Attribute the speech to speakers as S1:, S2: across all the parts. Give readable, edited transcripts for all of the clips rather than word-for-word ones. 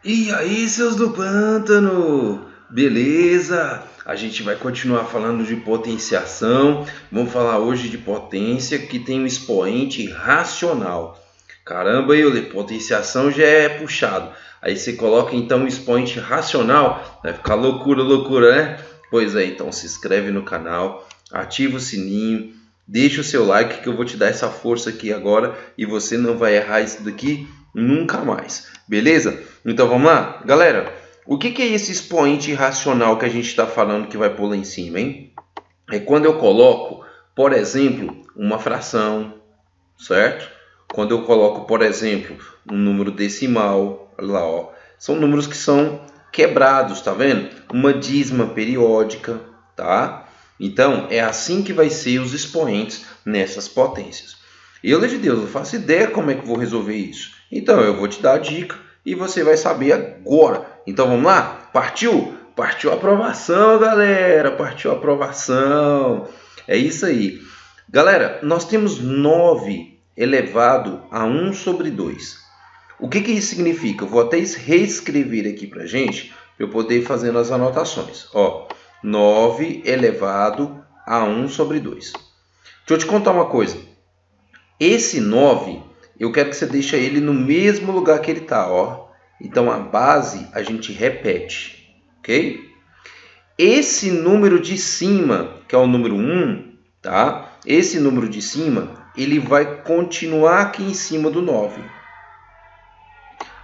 S1: E aí, seus do pântano? Beleza? A gente vai continuar falando de potenciação. Vamos falar hoje de potência que tem um expoente racional. Caramba, Euler, potenciação já é puxado. Aí você coloca então um expoente racional, vai ficar loucura, loucura, né? Pois é, então se inscreve no canal, ativa o sininho, deixa o seu like que eu vou te dar essa força aqui agora e você não vai errar isso daqui nunca mais. Beleza? Então vamos lá? Galera, o que é esse expoente racional que a gente está falando que vai pôr lá em cima, hein? É quando eu coloco, por exemplo, uma fração, certo? Quando eu coloco, por exemplo, um número decimal, olha lá, ó, são números que são quebrados, tá vendo? Uma dízima periódica, tá? Então, é assim que vai ser os expoentes nessas potências. Eu, de Deus, não faço ideia como é que eu vou resolver isso. Então, eu vou te dar a dica e você vai saber agora. Então, vamos lá? Partiu? Partiu a aprovação, galera! Partiu a aprovação! É isso aí. Galera, nós temos 9 elevado a 1 sobre 2. O que isso significa? Eu vou até reescrever aqui para a gente, para eu poder ir fazendo as anotações. Ó, 9 elevado a 1 sobre 2. Deixa eu te contar uma coisa. Esse 9, eu quero que você deixe ele no mesmo lugar que ele está, ó. Então, a base a gente repete, ok? Esse número de cima, que é o número 1, tá? Esse número de cima, ele vai continuar aqui em cima do 9.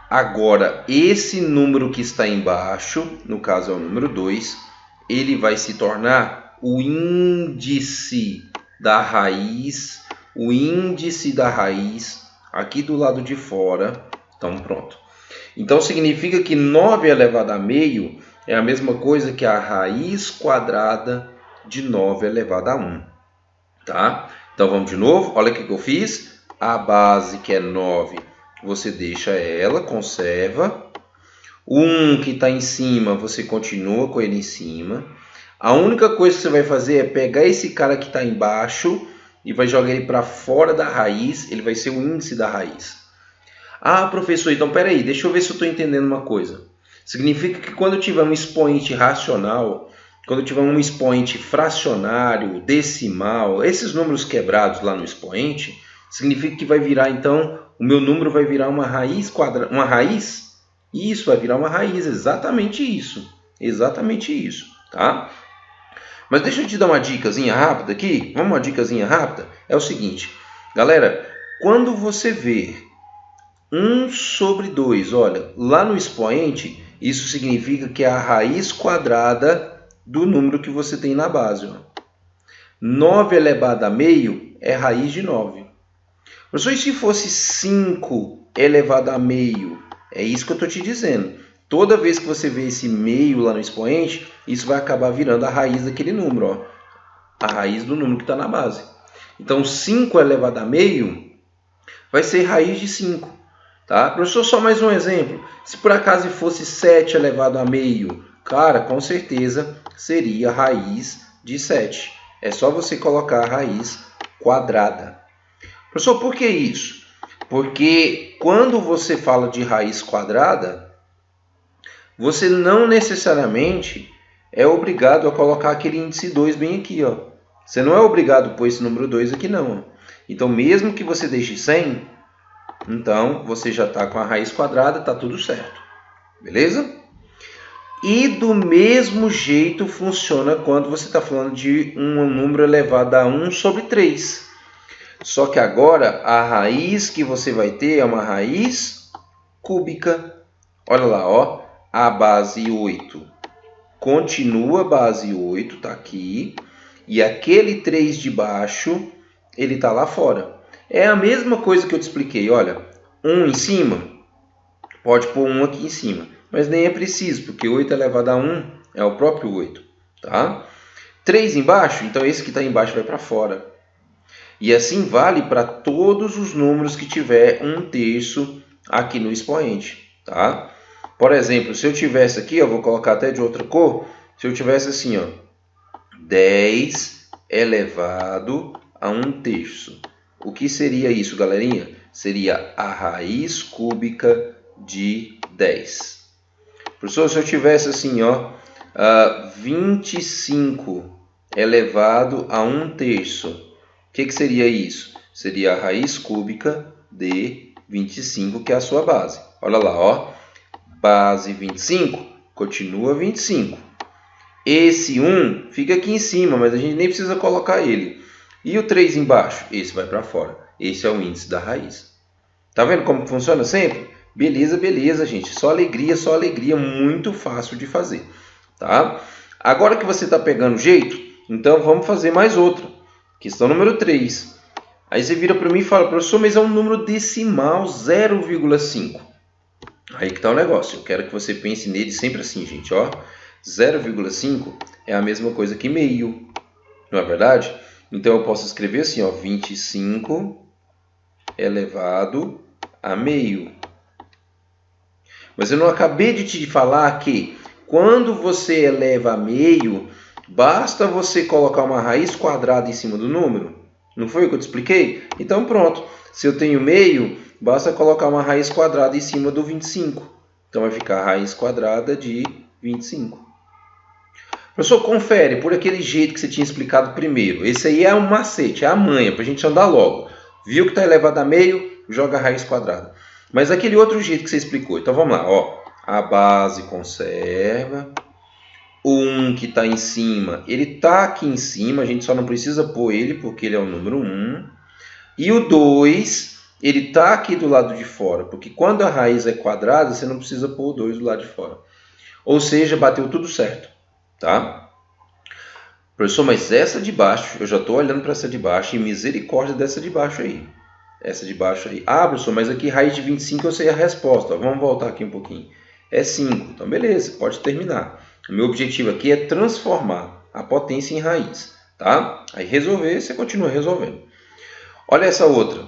S1: Agora, esse número que está embaixo, no caso é o número 2, ele vai se tornar o índice da raiz, aqui do lado de fora. Então, pronto. Então, significa que 9 elevado a meio é a mesma coisa que a raiz quadrada de 9 elevado a 1. Tá? Então, vamos de novo. Olha o que eu fiz. A base, que é 9, você deixa ela, conserva. O 1 que está em cima, você continua com ele em cima. A única coisa que você vai fazer é pegar esse cara que está embaixo e vai jogar ele para fora da raiz. Ele vai ser o índice da raiz. Ah, professor, então peraí, deixa eu ver se eu estou entendendo uma coisa. Significa que quando eu tiver um expoente racional, quando eu tiver um expoente fracionário, decimal, esses números quebrados lá no expoente, significa que vai virar, então, o meu número vai virar uma raiz quadrada, uma raiz? Isso, vai virar uma raiz, exatamente isso, tá? Mas deixa eu te dar uma dicasinha rápida aqui, vamos uma dicasinha rápida? É o seguinte, galera, quando você vê 1 sobre 2, olha, lá no expoente, isso significa que é a raiz quadrada do número que você tem na base. Ó. 9 elevado a meio é raiz de 9. Professor, e se fosse 5 elevado a meio? É isso que eu estou te dizendo. Toda vez que você vê esse meio lá no expoente, isso vai acabar virando a raiz daquele número. Ó. A raiz do número que está na base. Então, 5 elevado a meio vai ser raiz de 5. Tá? Professor, só mais um exemplo. Se por acaso fosse 7 elevado a meio, cara, com certeza seria raiz de 7. É só você colocar a raiz quadrada. Professor, por que isso? Porque quando você fala de raiz quadrada, você não necessariamente é obrigado a colocar aquele índice 2 bem aqui. Ó. Você não é obrigado a pôr esse número 2 aqui não. Ó. Então, mesmo que você deixe 100, então, você já está com a raiz quadrada, está tudo certo. Beleza? E do mesmo jeito funciona quando você está falando de um número elevado a 1 sobre 3. Só que agora a raiz que você vai ter é uma raiz cúbica. Olha lá, ó, a base 8 continua a base 8, está aqui. E aquele 3 de baixo, ele está lá fora. É a mesma coisa que eu te expliquei, olha, 1 em cima, pode pôr 1 aqui em cima, mas nem é preciso, porque 8 elevado a 1 é o próprio 8, tá? 3 embaixo, então esse que está embaixo vai para fora. E assim vale para todos os números que tiver 1/3 aqui no expoente, tá? Por exemplo, se eu tivesse aqui, eu vou colocar até de outra cor, se eu tivesse assim, ó, 10 elevado a 1/3. O que seria isso, galerinha? Seria a raiz cúbica de 10. Professor, se eu tivesse assim, ó, 25 elevado a 1/3, o que seria isso? Seria a raiz cúbica de 25, que é a sua base. Olha lá, ó. Base 25, continua 25. Esse 1 fica aqui em cima, mas a gente nem precisa colocar ele. E o 3 embaixo? Esse vai para fora. Esse é o índice da raiz. Tá vendo como funciona sempre? Beleza, beleza, gente. Só alegria, muito fácil de fazer. Tá? Agora que você está pegando jeito, então vamos fazer mais outra. Questão número 3. Aí você vira para mim e fala, professor, mas é um número decimal, 0,5. Aí que está o negócio. Eu quero que você pense nele sempre assim, gente. Ó, 0,5 é a mesma coisa que meio. Não é verdade? Então eu posso escrever assim, ó, 25 elevado a meio. Mas eu não acabei de te falar que quando você eleva a meio, basta você colocar uma raiz quadrada em cima do número? Não foi o que eu te expliquei? Então pronto. Se eu tenho meio, basta colocar uma raiz quadrada em cima do 25. Então vai ficar a raiz quadrada de 25. Professor, confere por aquele jeito que você tinha explicado primeiro. Esse aí é um macete, é a manha, para a gente andar logo. Viu que está elevado a meio, joga a raiz quadrada. Mas aquele outro jeito que você explicou. Então vamos lá, ó. A base conserva. O 1 que está em cima, ele está aqui em cima, a gente só não precisa pôr ele porque ele é o número 1. E o 2, ele está aqui do lado de fora, porque quando a raiz é quadrada, você não precisa pôr o 2 do lado de fora. Ou seja, bateu tudo certo. Tá? Professor, mas essa de baixo, eu já estou olhando para essa de baixo e misericórdia dessa de baixo aí. Essa de baixo aí. Ah, professor, mas aqui raiz de 25 eu sei a resposta. Vamos voltar aqui um pouquinho. É 5. Então, beleza, pode terminar. O meu objetivo aqui é transformar a potência em raiz. Tá? Aí resolver, você continua resolvendo. Olha essa outra.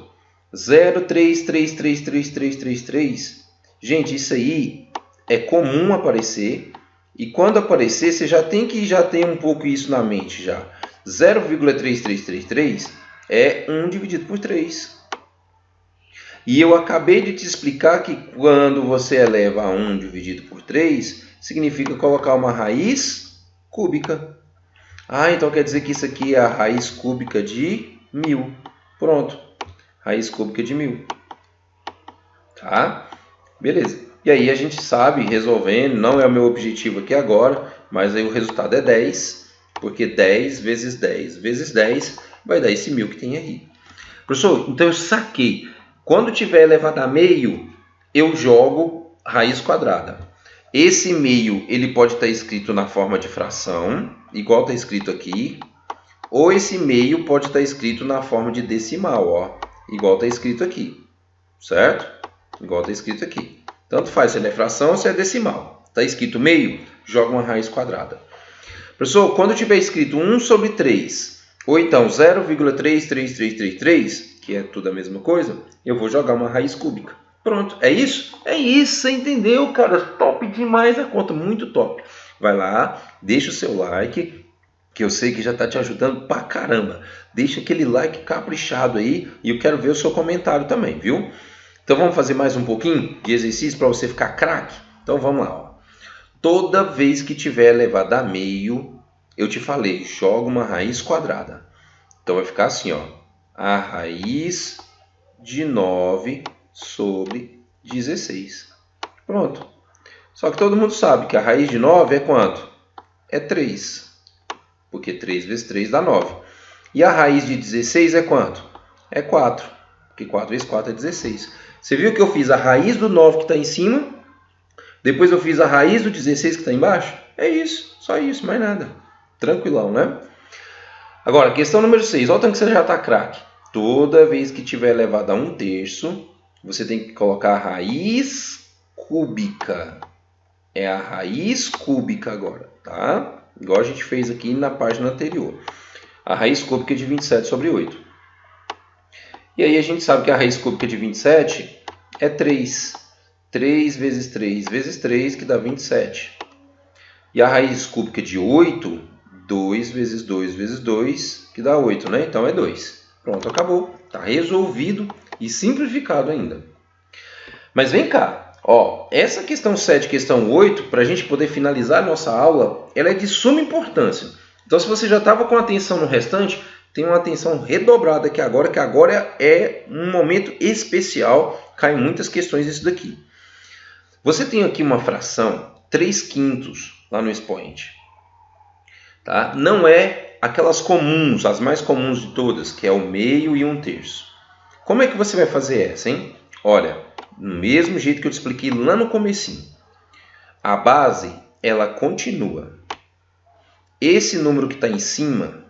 S1: 0,3333333. Gente, isso aí é comum aparecer. E quando aparecer, você já tem um pouco isso na mente já. 0,3333 é 1 dividido por 3. E eu acabei de te explicar que quando você eleva a 1 dividido por 3, significa colocar uma raiz cúbica. Ah, então quer dizer que isso aqui é a raiz cúbica de 1000. Pronto. Raiz cúbica de 1000. Tá? Beleza. E aí a gente sabe, resolvendo, não é o meu objetivo aqui agora, mas aí o resultado é 10, porque 10 vezes 10 vezes 10 vai dar esse 1000 que tem aí. Professor, então eu saquei. Quando tiver elevado a meio, eu jogo raiz quadrada. Esse meio, ele pode estar escrito na forma de fração, igual está escrito aqui, ou esse meio pode estar escrito na forma de decimal, ó, igual está escrito aqui, certo? Igual está escrito aqui. Tanto faz se ele é fração ou se é decimal. Está escrito meio, joga uma raiz quadrada. Professor, quando tiver escrito 1 sobre 3, ou então 0,33333, que é tudo a mesma coisa, eu vou jogar uma raiz cúbica. Pronto, é isso? É isso, você entendeu, cara? Top demais a conta, muito top. Vai lá, deixa o seu like, que eu sei que já está te ajudando pra caramba. Deixa aquele like caprichado aí e eu quero ver o seu comentário também, viu? Então vamos fazer mais um pouquinho de exercício para você ficar craque? Então vamos lá. Ó. Toda vez que tiver elevado a meio, eu te falei, joga uma raiz quadrada. Então vai ficar assim, ó. A raiz de 9 sobre 16. Pronto. Só que todo mundo sabe que a raiz de 9 é quanto? É 3. Porque 3 vezes 3 dá 9. E a raiz de 16 é quanto? É 4. Porque 4 vezes 4 é 16. Você viu que eu fiz a raiz do 9 que está em cima, depois eu fiz a raiz do 16 que está embaixo? É isso, só isso, mais nada. Tranquilão, né? Agora, questão número 6. Olha o tanto que você já está craque. Toda vez que tiver elevado a 1/3, você tem que colocar a raiz cúbica. É a raiz cúbica agora, tá? Igual a gente fez aqui na página anterior. A raiz cúbica de 27 sobre 8. E aí a gente sabe que a raiz cúbica de 27 é 3. 3 vezes 3 vezes 3, que dá 27. E a raiz cúbica de 8, 2 vezes 2 vezes 2, que dá 8, né? Então é 2. Pronto, acabou. Está resolvido e simplificado ainda. Mas vem cá. Ó, essa questão 7 e questão 8, para a gente poder finalizar a nossa aula, ela é de suma importância. Então, se você já estava com atenção no restante, tem uma atenção redobrada aqui agora, que agora é um momento especial, caem muitas questões disso daqui. Você tem aqui uma fração 3/5 lá no expoente. Tá? Não é aquelas comuns, as mais comuns de todas, que é o meio e 1/3. Como é que você vai fazer essa, hein? Olha, do mesmo jeito que eu te expliquei lá no comecinho. A base, ela continua. Esse número que está em cima,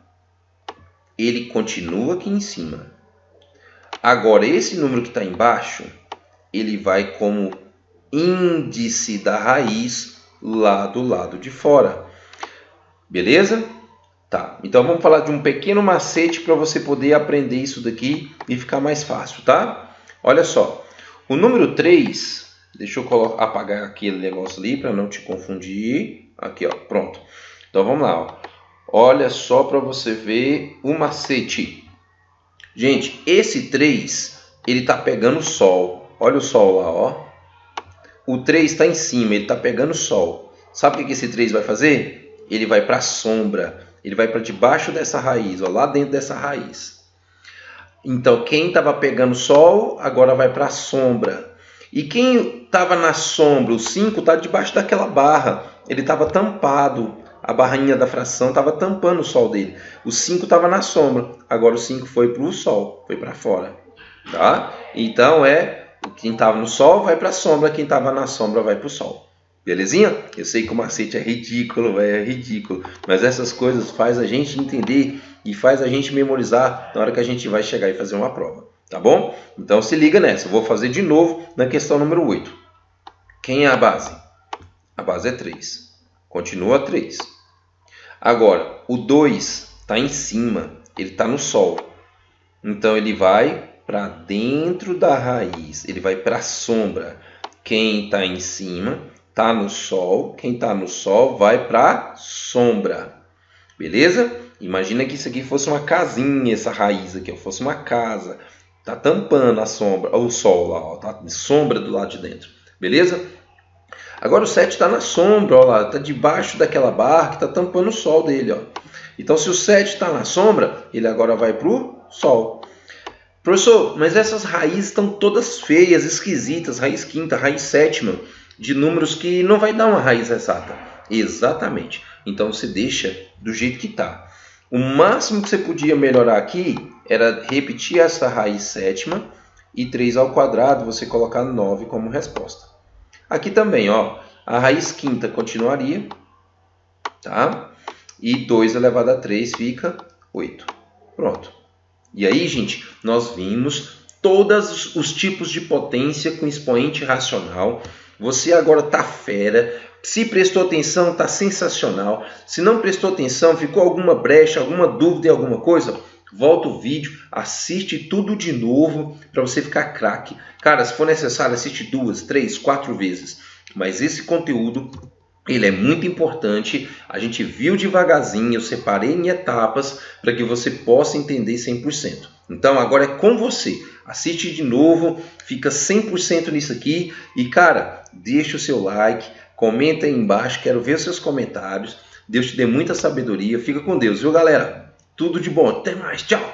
S1: ele continua aqui em cima. Agora, esse número que está embaixo, ele vai como índice da raiz lá do lado de fora. Beleza? Tá. Então, vamos falar de um pequeno macete para você poder aprender isso daqui e ficar mais fácil, tá? Olha só. O número 3, deixa eu apagar aquele negócio ali para não te confundir. Aqui, ó, pronto. Então, vamos lá, ó. Olha só para você ver o macete. Gente, esse 3, ele está pegando o sol. Olha o sol lá, ó. O 3 está em cima, ele está pegando o sol. Sabe o que esse 3 vai fazer? Ele vai para a sombra. Ele vai para debaixo dessa raiz, ó, lá dentro dessa raiz. Então, quem estava pegando sol, agora vai para a sombra. E quem estava na sombra, o 5, está debaixo daquela barra. Ele estava tampado. A barrinha da fração estava tampando o sol dele. O 5 estava na sombra. Agora o 5 foi para o sol, foi para fora. Tá? Então, quem estava no sol vai para a sombra, quem estava na sombra vai para o sol. Belezinha? Eu sei que o macete é ridículo, mas essas coisas faz a gente entender e faz a gente memorizar na hora que a gente vai chegar e fazer uma prova, tá bom? Então se liga nessa, eu vou fazer de novo na questão número 8. Quem é a base? A base é 3, continua 3. Agora, o 2 está em cima, ele está no sol, então ele vai para dentro da raiz, ele vai para a sombra. Quem está em cima está no sol, quem está no sol vai para a sombra, beleza? Imagina que isso aqui fosse uma casinha, essa raiz aqui, fosse uma casa, tá tampando a sombra, o sol lá, ó, tá sombra do lado de dentro, beleza? Agora o 7 está na sombra, ó lá, está debaixo daquela barra que está tampando o sol dele, ó. Então se o 7 está na sombra, ele agora vai para o sol. Professor, mas essas raízes estão todas feias, esquisitas, raiz quinta, raiz sétima, de números que não vai dar uma raiz exata. Exatamente. Então você deixa do jeito que está. O máximo que você podia melhorar aqui era repetir essa raiz sétima e 3 ao quadrado, você colocar 9 como resposta. Aqui também, ó, a raiz quinta continuaria, tá? E 2 elevado a 3 fica 8. Pronto. E aí, gente, nós vimos todos os tipos de potência com expoente racional. Você agora tá fera. Se prestou atenção, tá sensacional. Se não prestou atenção, ficou alguma brecha, alguma dúvida em alguma coisa, volta o vídeo, assiste tudo de novo para você ficar craque. Cara, se for necessário, assiste 2, 3, 4 vezes. Mas esse conteúdo, ele é muito importante. A gente viu devagarzinho, eu separei em etapas para que você possa entender 100%. Então agora é com você. Assiste de novo, fica 100% nisso aqui. E cara, deixa o seu like, comenta aí embaixo, quero ver os seus comentários. Deus te dê muita sabedoria. Fica com Deus, viu galera? Tudo de bom, até mais, tchau!